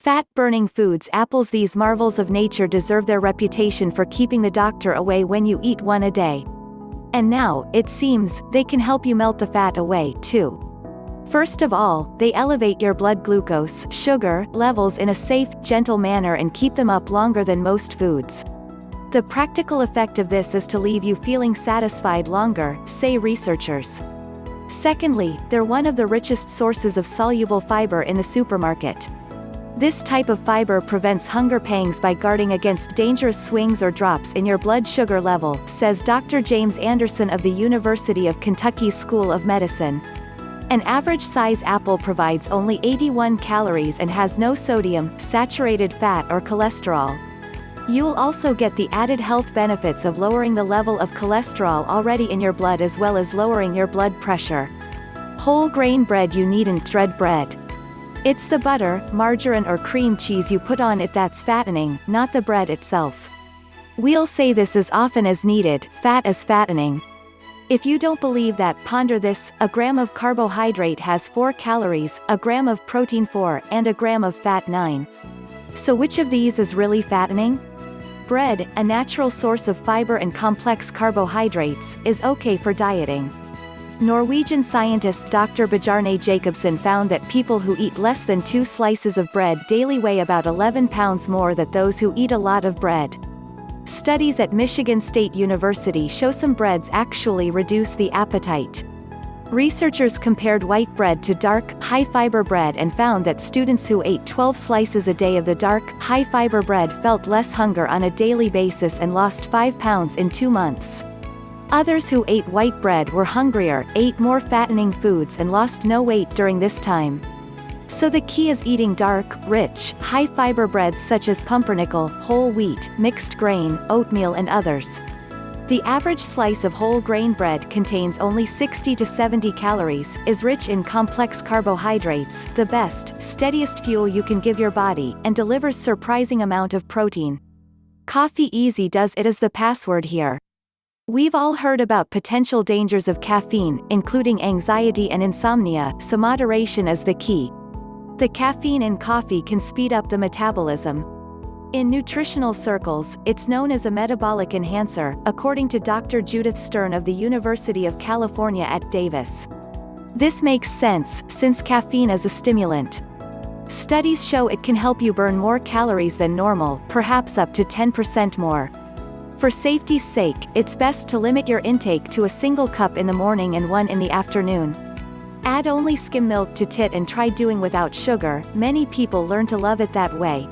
Fat-burning foods. Apples. These marvels of nature deserve their reputation for keeping the doctor away when you eat one a day. And now, it seems, they can help you melt the fat away, too. First of all, they elevate your blood glucose sugar levels in a safe, gentle manner and keep them up longer than most foods. The practical effect of this is to leave you feeling satisfied longer, say researchers. Secondly, they're one of the richest sources of soluble fiber in the supermarket. This type of fiber prevents hunger pangs by guarding against dangerous swings or drops in your blood sugar level, says Dr. James Anderson of the University of Kentucky's School of Medicine. An average-size apple provides only 81 calories and has no sodium, saturated fat or cholesterol. You'll also get the added health benefits of lowering the level of cholesterol already in your blood as well as lowering your blood pressure. Whole grain bread. You needn't dread bread. It's the butter, margarine or cream cheese you put on it that's fattening, not the bread itself. We'll say this as often as needed: fat is fattening. If you don't believe that, ponder this: a gram of carbohydrate has 4 calories, a gram of protein 4, and a gram of fat 9. So which of these is really fattening? Bread, a natural source of fiber and complex carbohydrates, is okay for dieting. Norwegian scientist Dr. Bjarne Jacobsen found that people who eat less than 2 slices of bread daily weigh about 11 pounds more than those who eat a lot of bread. Studies at Michigan State University show some breads actually reduce the appetite. Researchers compared white bread to dark, high-fiber bread and found that students who ate 12 slices a day of the dark, high-fiber bread felt less hunger on a daily basis and lost 5 pounds in 2 months. Others who ate white bread were hungrier, ate more fattening foods and lost no weight during this time. So the key is eating dark, rich, high-fiber breads such as pumpernickel, whole wheat, mixed grain, oatmeal and others. The average slice of whole grain bread contains only 60 to 70 calories, is rich in complex carbohydrates, the best, steadiest fuel you can give your body, and delivers surprising amount of protein. Coffee easy does it is the password here. We've all heard about potential dangers of caffeine, including anxiety and insomnia, so moderation is the key. The caffeine in coffee can speed up the metabolism. In nutritional circles, it's known as a metabolic enhancer, according to Dr. Judith Stern of the University of California at Davis. This makes sense, since caffeine is a stimulant. Studies show it can help you burn more calories than normal, perhaps up to 10% more. For safety's sake, it's best to limit your intake to a single cup in the morning and 1 in the afternoon. Add only skim milk to it and try doing without sugar. Many people learn to love it that way.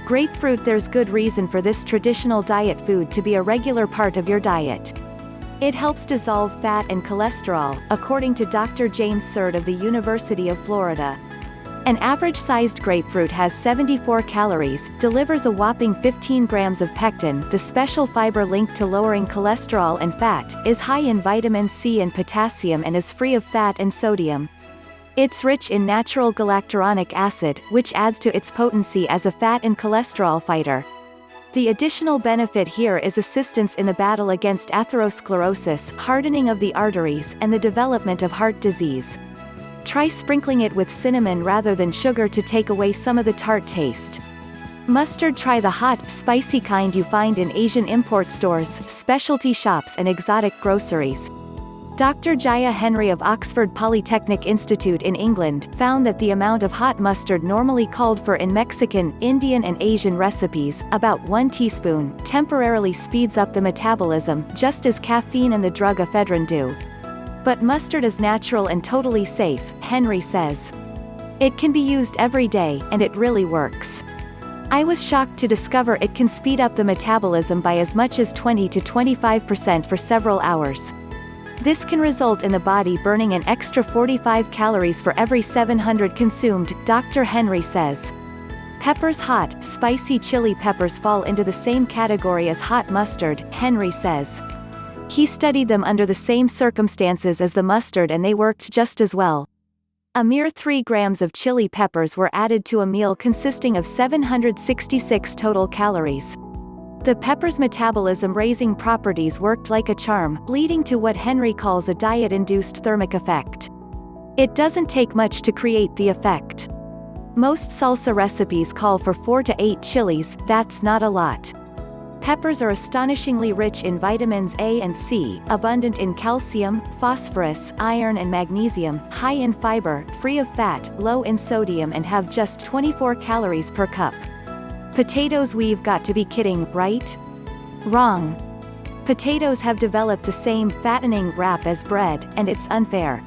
Grapefruit. There's good reason for this traditional diet food to be a regular part of your diet. It helps dissolve fat and cholesterol, according to Dr. James Surd of the University of Florida. An average-sized grapefruit has 74 calories, delivers a whopping 15 grams of pectin, the special fiber linked to lowering cholesterol and fat, is high in vitamin C and potassium and is free of fat and sodium. It's rich in natural galacturonic acid, which adds to its potency as a fat and cholesterol fighter. The additional benefit here is assistance in the battle against atherosclerosis, hardening of the arteries, and the development of heart disease. Try sprinkling it with cinnamon rather than sugar to take away some of the tart taste. Mustard. Try the hot, spicy kind you find in Asian import stores, specialty shops and exotic groceries. Dr. Jaya Henry of Oxford Polytechnic Institute in England found that the amount of hot mustard normally called for in Mexican, Indian and Asian recipes, about 1 teaspoon, temporarily speeds up the metabolism, just as caffeine and the drug ephedrine do. But mustard is natural and totally safe, Henry says. It can be used every day, and it really works. I was shocked to discover it can speed up the metabolism by as much as 20 to 25% for several hours. This can result in the body burning an extra 45 calories for every 700 consumed, Dr. Henry says. Peppers. Hot, spicy chili peppers fall into the same category as hot mustard, Henry says. He studied them under the same circumstances as the mustard and they worked just as well. A mere 3 grams of chili peppers were added to a meal consisting of 766 total calories. The pepper's metabolism-raising properties worked like a charm, leading to what Henry calls a diet-induced thermic effect. It doesn't take much to create the effect. Most salsa recipes call for 4 to 8 chilies, that's not a lot. Peppers are astonishingly rich in vitamins A and C, abundant in calcium, phosphorus, iron and magnesium, high in fiber, free of fat, low in sodium and have just 24 calories per cup. Potatoes, we've got to be kidding, right? Wrong. Potatoes have developed the same fattening rap as bread, and it's unfair.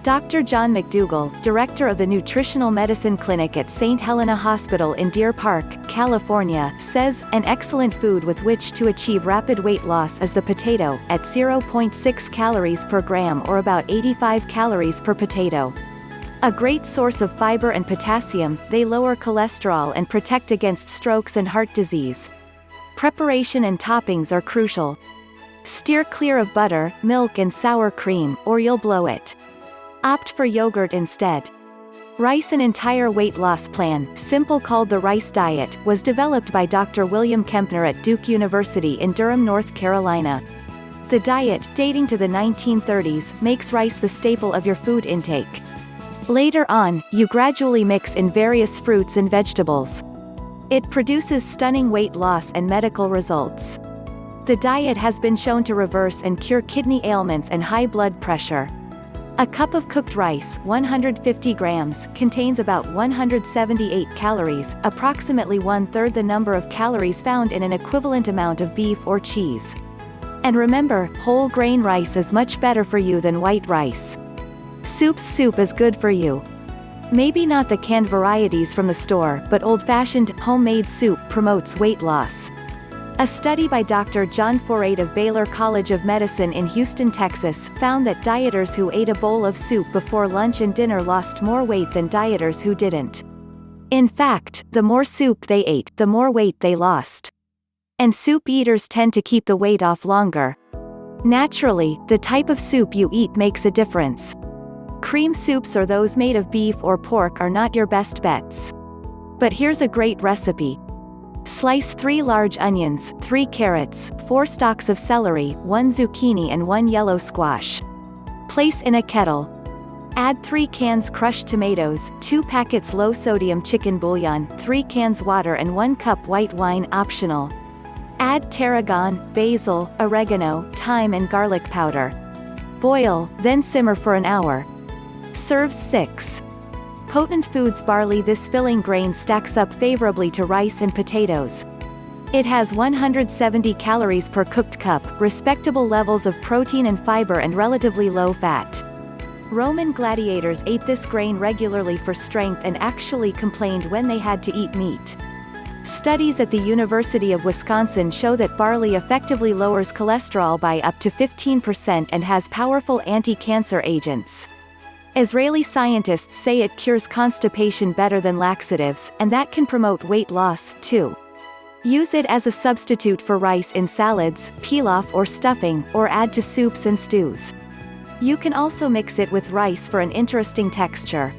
Dr. John McDougall, director of the Nutritional Medicine Clinic at St. Helena Hospital in Deer Park, California, says, an excellent food with which to achieve rapid weight loss is the potato, at 0.6 calories per gram or about 85 calories per potato. A great source of fiber and potassium, they lower cholesterol and protect against strokes and heart disease. Preparation and toppings are crucial. Steer clear of butter, milk and sour cream, or you'll blow it. Opt for yogurt instead. Rice, an entire weight loss plan, simple, called the Rice Diet, was developed by Dr. William Kempner at Duke University in Durham, North Carolina. The diet, dating to the 1930s, makes rice the staple of your food intake. Later on, you gradually mix in various fruits and vegetables. It produces stunning weight loss and medical results. The diet has been shown to reverse and cure kidney ailments and high blood pressure. A cup of cooked rice, 150 grams, contains about 178 calories, approximately one-third the number of calories found in an equivalent amount of beef or cheese. And remember, whole grain rice is much better for you than white rice. Soup is good for you. Maybe not the canned varieties from the store, but old-fashioned, homemade soup promotes weight loss. A study by Dr. John Forate of Baylor College of Medicine in Houston, Texas, found that dieters who ate a bowl of soup before lunch and dinner lost more weight than dieters who didn't. In fact, the more soup they ate, the more weight they lost. And soup eaters tend to keep the weight off longer. Naturally, the type of soup you eat makes a difference. Cream soups or those made of beef or pork are not your best bets. But here's a great recipe. Slice 3 large onions, 3 carrots, 4 stalks of celery, 1 zucchini and 1 yellow squash. Place in a kettle. Add 3 cans crushed tomatoes, 2 packets low-sodium chicken bouillon, 3 cans water and 1 cup white wine, optional. Add tarragon, basil, oregano, thyme and garlic powder. Boil, then simmer for an hour. Serve 6. Potent foods. Barley. This filling grain stacks up favorably to rice and potatoes. It has 170 calories per cooked cup, respectable levels of protein and fiber and relatively low fat. Roman gladiators ate this grain regularly for strength and actually complained when they had to eat meat. Studies at the University of Wisconsin show that barley effectively lowers cholesterol by up to 15% and has powerful anti-cancer agents. Israeli scientists say it cures constipation better than laxatives, and that can promote weight loss, too. Use it as a substitute for rice in salads, pilaf or stuffing, or add to soups and stews. You can also mix it with rice for an interesting texture.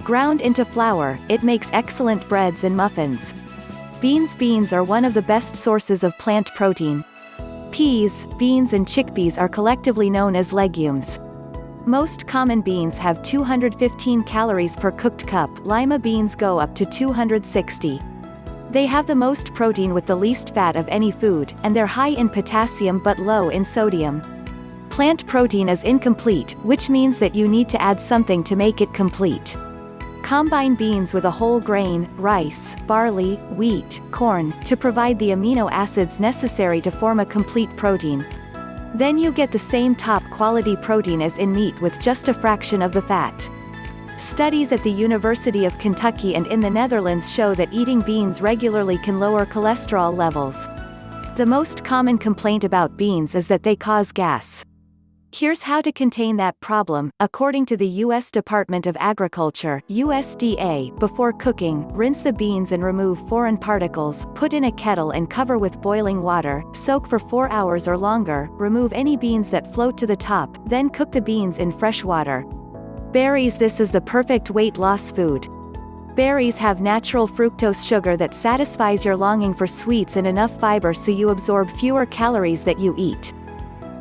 Ground into flour, it makes excellent breads and muffins. Beans. Beans are one of the best sources of plant protein. Peas, beans and chickpeas are collectively known as legumes. Most common beans have 215 calories per cooked cup. Lima beans go up to 260. They have the most protein with the least fat of any food, and they're high in potassium but low in sodium. Plant protein is incomplete, which means that you need to add something to make it complete. Combine beans with a whole grain, rice, barley, wheat, corn, to provide the amino acids necessary to form a complete protein. Then you get the same top-quality protein as in meat with just a fraction of the fat. Studies at the University of Kentucky and in the Netherlands show that eating beans regularly can lower cholesterol levels. The most common complaint about beans is that they cause gas. Here's how to contain that problem. According to the U.S. Department of Agriculture (USDA), before cooking, rinse the beans and remove foreign particles, put in a kettle and cover with boiling water, soak for 4 hours or longer, remove any beans that float to the top, then cook the beans in fresh water. Berries. This is the perfect weight loss food. Berries have natural fructose sugar that satisfies your longing for sweets and enough fiber so you absorb fewer calories that you eat.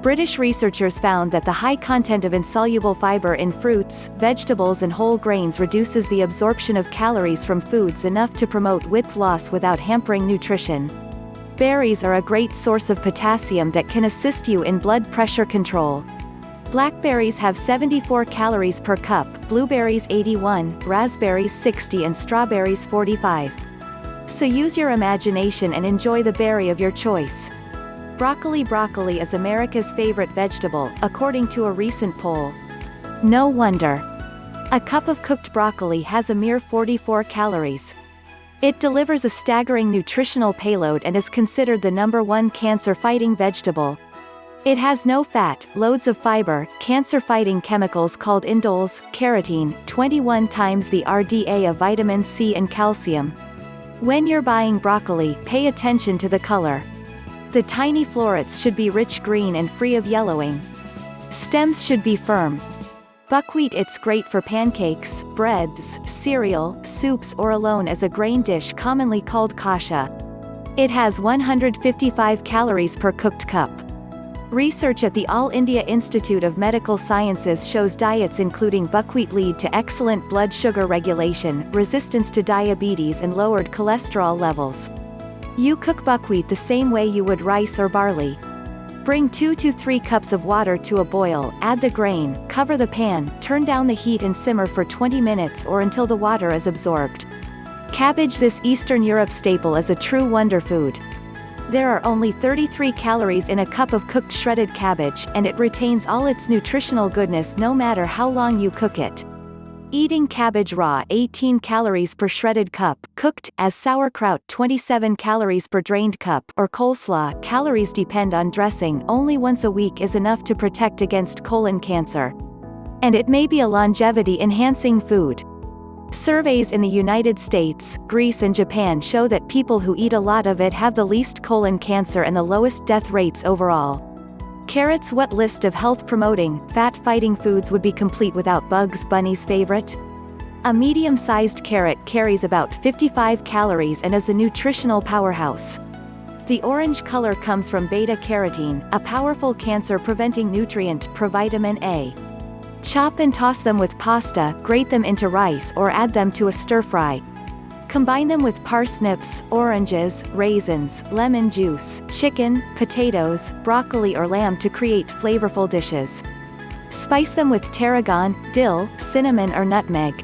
British researchers found that the high content of insoluble fiber in fruits, vegetables and whole grains reduces the absorption of calories from foods enough to promote weight loss without hampering nutrition. Berries are a great source of potassium that can assist you in blood pressure control. Blackberries have 74 calories per cup, blueberries 81, raspberries 60 and strawberries 45. So use your imagination and enjoy the berry of your choice. Broccoli. Broccoli is America's favorite vegetable, according to a recent poll. No wonder. A cup of cooked broccoli has a mere 44 calories. It delivers a staggering nutritional payload and is considered the #1 cancer-fighting vegetable. It has no fat, loads of fiber, cancer-fighting chemicals called indoles, carotene, 21 times the RDA of vitamin C and calcium. When you're buying broccoli, pay attention to the color. The tiny florets should be rich green and free of yellowing. Stems should be firm. Buckwheat. It's great for pancakes, breads, cereal, soups or alone as a grain dish commonly called kasha. It has 155 calories per cooked cup. Research at the All India Institute of Medical Sciences shows diets including buckwheat lead to excellent blood sugar regulation, resistance to diabetes and lowered cholesterol levels. You cook buckwheat the same way you would rice or barley. Bring 2 to 3 cups of water to a boil, add the grain, cover the pan, turn down the heat and simmer for 20 minutes or until the water is absorbed. Cabbage. This Eastern Europe staple is a true wonder food. There are only 33 calories in a cup of cooked shredded cabbage, and it retains all its nutritional goodness no matter how long you cook it. Eating cabbage raw 18 calories per shredded cup, cooked, as sauerkraut 27 calories per drained cup, or coleslaw. Calories depend on dressing. Only once a week is enough to protect against colon cancer. And it may be a longevity-enhancing food. Surveys in the United States, Greece and Japan show that people who eat a lot of it have the least colon cancer and the lowest death rates overall. Carrots. What list of health-promoting, fat-fighting foods would be complete without Bugs Bunny's favorite? A medium-sized carrot carries about 55 calories and is a nutritional powerhouse. The orange color comes from beta-carotene, a powerful cancer-preventing nutrient, provitamin A. Chop and toss them with pasta, grate them into rice or add them to a stir-fry. Combine them with parsnips, oranges, raisins, lemon juice, chicken, potatoes, broccoli or lamb to create flavorful dishes. Spice them with tarragon, dill, cinnamon or nutmeg.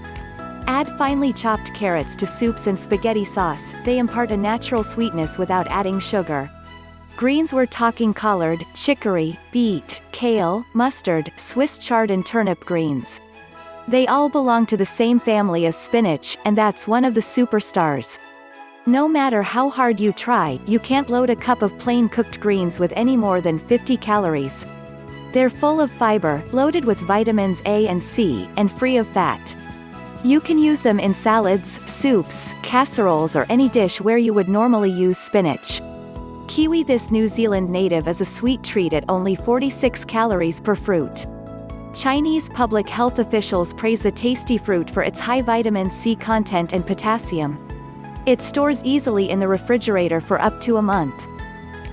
Add finely chopped carrots to soups and spaghetti sauce. They impart a natural sweetness without adding sugar. Greens. We're talking collard, chicory, beet, kale, mustard, Swiss chard and turnip greens. They all belong to the same family as spinach, and that's one of the superstars. No matter how hard you try, you can't load a cup of plain cooked greens with any more than 50 calories. They're full of fiber, loaded with vitamins A and C, and free of fat. You can use them in salads, soups, casseroles or any dish where you would normally use spinach. Kiwi. This New Zealand native is a sweet treat at only 46 calories per fruit. Chinese public health officials praise the tasty fruit for its high vitamin C content and potassium. It stores easily in the refrigerator for up to a month.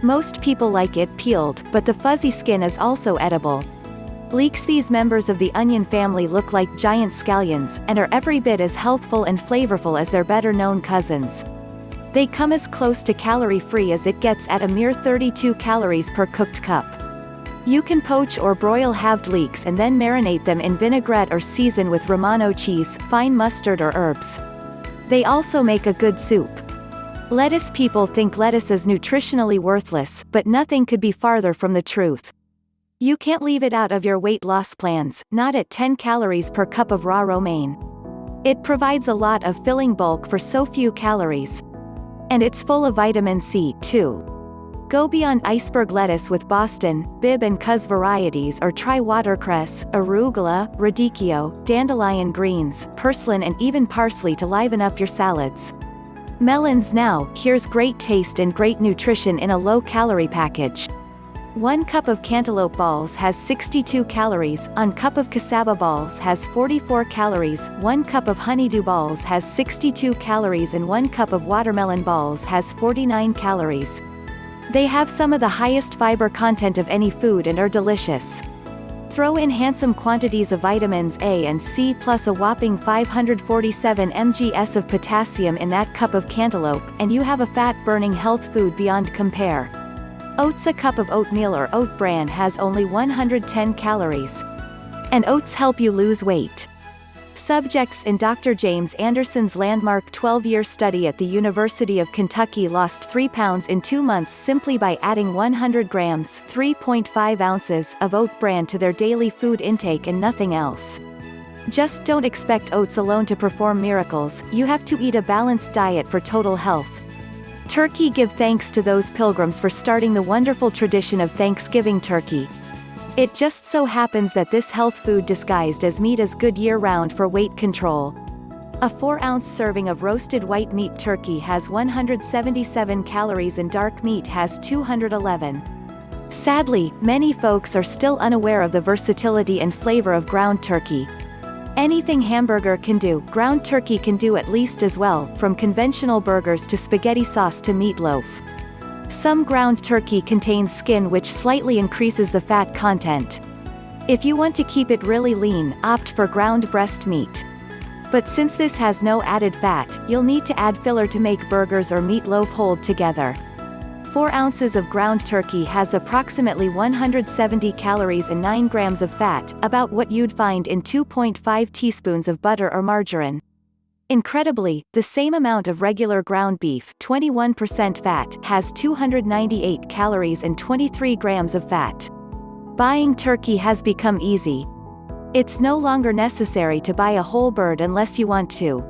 Most people like it peeled, but the fuzzy skin is also edible. Leeks. These members of the onion family look like giant scallions, and are every bit as healthful and flavorful as their better-known cousins. They come as close to calorie-free as it gets at a mere 32 calories per cooked cup. You can poach or broil halved leeks and then marinate them in vinaigrette or season with Romano cheese, fine mustard or herbs. They also make a good soup. Lettuce. People think lettuce is nutritionally worthless, but nothing could be farther from the truth. You can't leave it out of your weight loss plans, not at 10 calories per cup of raw romaine. It provides a lot of filling bulk for so few calories. And it's full of vitamin C, too. Go beyond iceberg lettuce with Boston, Bibb and Cuz varieties or try watercress, arugula, radicchio, dandelion greens, purslane and even parsley to liven up your salads. Melons. Now, here's great taste and great nutrition in a low-calorie package. 1 cup of cantaloupe balls has 62 calories, 1 cup of cassava balls has 44 calories, 1 cup of honeydew balls has 62 calories and 1 cup of watermelon balls has 49 calories. They have some of the highest fiber content of any food and are delicious. Throw in handsome quantities of vitamins A and C plus a whopping 547 mgs of potassium in that cup of cantaloupe, and you have a fat-burning health food beyond compare. Oats. A cup of oatmeal or oat bran has only 110 calories. And oats help you lose weight. Subjects in Dr. James Anderson's landmark 12-year study at the University of Kentucky lost 3 pounds in 2 months simply by adding 100 grams (3.5 ounces) of oat bran to their daily food intake and nothing else. Just don't expect oats alone to perform miracles. You have to eat a balanced diet for total health. Turkey. Give thanks to those pilgrims for starting the wonderful tradition of Thanksgiving turkey. It just so happens that this health food disguised as meat is good year-round for weight control. A 4-ounce serving of roasted white meat turkey has 177 calories and dark meat has 211. Sadly, many folks are still unaware of the versatility and flavor of ground turkey. Anything hamburger can do, ground turkey can do at least as well, from conventional burgers to spaghetti sauce to meatloaf. Some ground turkey contains skin which slightly increases the fat content. If you want to keep it really lean, opt for ground breast meat. But since this has no added fat, you'll need to add filler to make burgers or meatloaf hold together. 4 ounces of ground turkey has approximately 170 calories and 9 grams of fat, about what you'd find in 2.5 teaspoons of butter or margarine. Incredibly, the same amount of regular ground beef, 21% fat, has 298 calories and 23 grams of fat. Buying turkey has become easy. It's no longer necessary to buy a whole bird unless you want to.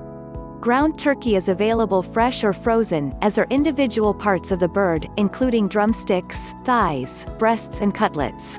Ground turkey is available fresh or frozen, as are individual parts of the bird, including drumsticks, thighs, breasts and cutlets.